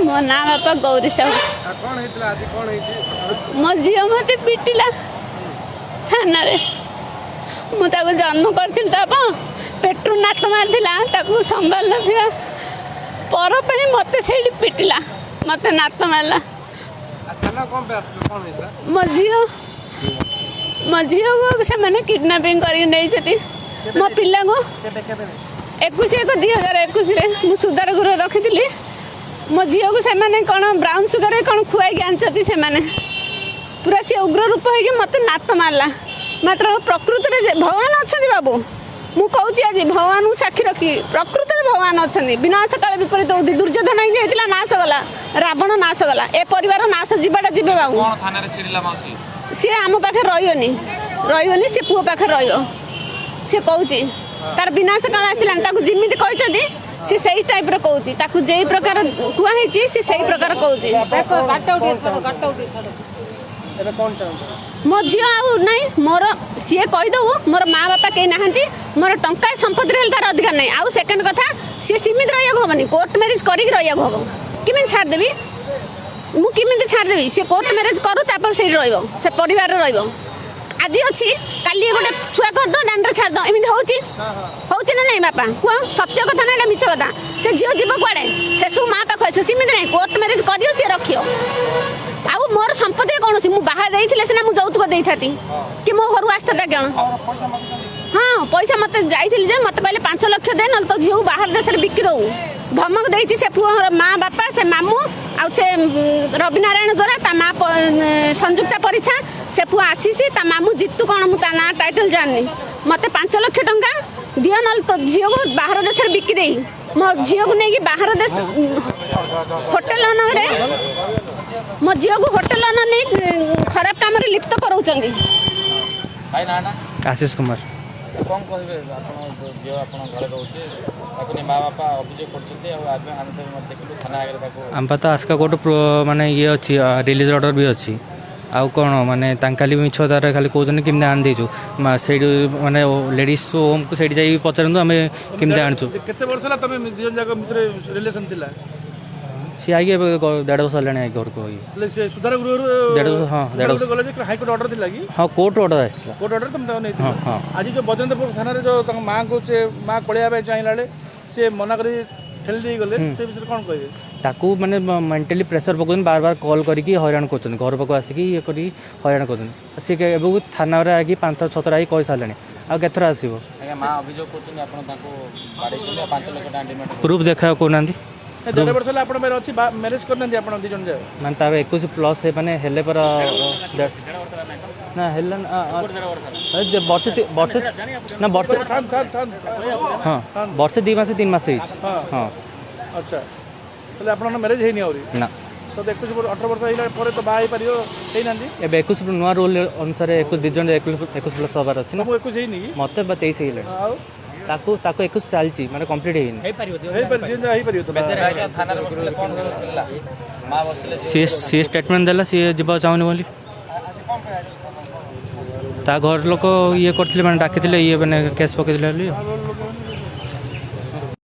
मो ना बापा गौरी साहू मो झी मत पिटिला थाना मुझे जन्म करी पेट्रोल नात मारी संभाल ना पर मत से पिटिला मत नात मारला मो झी को से किडनापिंग कर मो पिला को 21/1/2021 मु सुधार गृह रखी मो झील को से कौन ब्राउन सुगर कौन खुआई आनती से पूरा सी उग्र रूप हो मत नात मारला मात्र प्रकृति में भगवान अच्छा बाबू मु कहूँ आज भगवान को साक्षी रखी प्रकृति में भगवान अच्छा विनाश काल विपरीत होती दुर्योधन ही नाश गला रावण नाश गला ए परिवार नाश जीवाटा जी बाबू सी आम पाखे रही सी पुओ पाखे सी कहूँ तार विनाश काल आसला जमी कहते सी सही टाइप कहूँ जो प्रकार कहुई सी सही प्रकार कहूँ मो झी आई मोर सी कहीदेव मोर माँ बापा कहीं नहांती मोर टंका संपत्ति तार अधिकार नहीं आउ सेकेंड कथा सी सीमित रहा हेनी कोर्ट मैरेज कर हम किमी छाड़देवी मुझे छाड़देवी सी कोर्ट मैरेज करूँ से परिवार आज अच्छी काली गोटे छुआ करद दांड छाड़ एमती हूँ ना नहीं बापा कह सत्य कथा ना मिछ कथा से झील जीव कड़े से सब माँ पाख अच्छे सीमित नहीं कोर्ट मैरेज कर सी रखियो आउ मोर संपत्ति कौन सी बाहर जाइए सीना मुझे यौतुक दे था कि मो घर आसता कौन हाँ पैसा मत जाइए मत कहले 5 लाख दे ना तो झील बाहर देश में बिकी दऊ धमक देती से पुअर माँ बापा से मामू आ रवि नारायण द्वारा माँ संयुक्ता परीक्षा से पुआ आसी मामू जितु कौन मुझे ना टाइटल जाननी मत 5 लाख टंका दियो ना तो झील को बाहर देश में बिकी दे मो झील को नहीं बाहर देश होटेल मो झील को होटेल नहीं खराब काम लिप्त कराऊँ आशीष कुमार कौन कहे झील आप घर रोचे माँ बापा अभियोग कर थाना आगे आम तो आस्का कोर्ट माने ये अच्छी रिलीज ऑर्डर भी अच्छी आउ कौन माने खाली मिछ तार खाली कहते कि आन देचु से माने लेडीज होम को सही जाई पचारतु आम केमती आणचु सी आई 1.5 वर्ष है घर को सुधार गृह 1.5 वर्ष हाँ 1.5 वर्ष हाईकोर्ट ऑर्डर थी कि हाँ कोर्ट ऑर्डर आसला कोर्ट ऑर्डर तुम हाँ आज जो बजेंद्रपुर थाना जो माँ को से माँ पलैया चाहिए सी मना कर ठेली दे गले से विषय कौन कहे ताकू माने मेंटली प्रेशर पकाउन बार बार कॉल करके हैरान कर घर पाक आसिक ये करी हैरान कर सी थाना आगे 5-6 थर आई कही सारे आ केथर आसो प्रूफ देखा कहना 1.5 वर्ष अच्छी मैरेज करना दी जन मान तार 21 प्लस माने हेले पर ना हेलन वर्ष ना वर्ष हाँ वर्ष 2 मास 3 मास हाँ अच्छा ताले आपन मैरेज है नहीं ना तो 18 वर्ष आइला पर तो बाई परियो हे नांदी ए 21 नुआ रूल अनुसार 21 जन 21 प्लस हबार अछि ना 21 हे नहीं मते 23 हेले ताको 21 चलची माने कंप्लीट हे परियो तो थाना रे बसले कोन चलला मां बसले सी स्टेटमेंट देला सी जीवा चाहनी बोली ता घर लोक ये करथिले माने डाकिथिले ये माने केस पकेथिले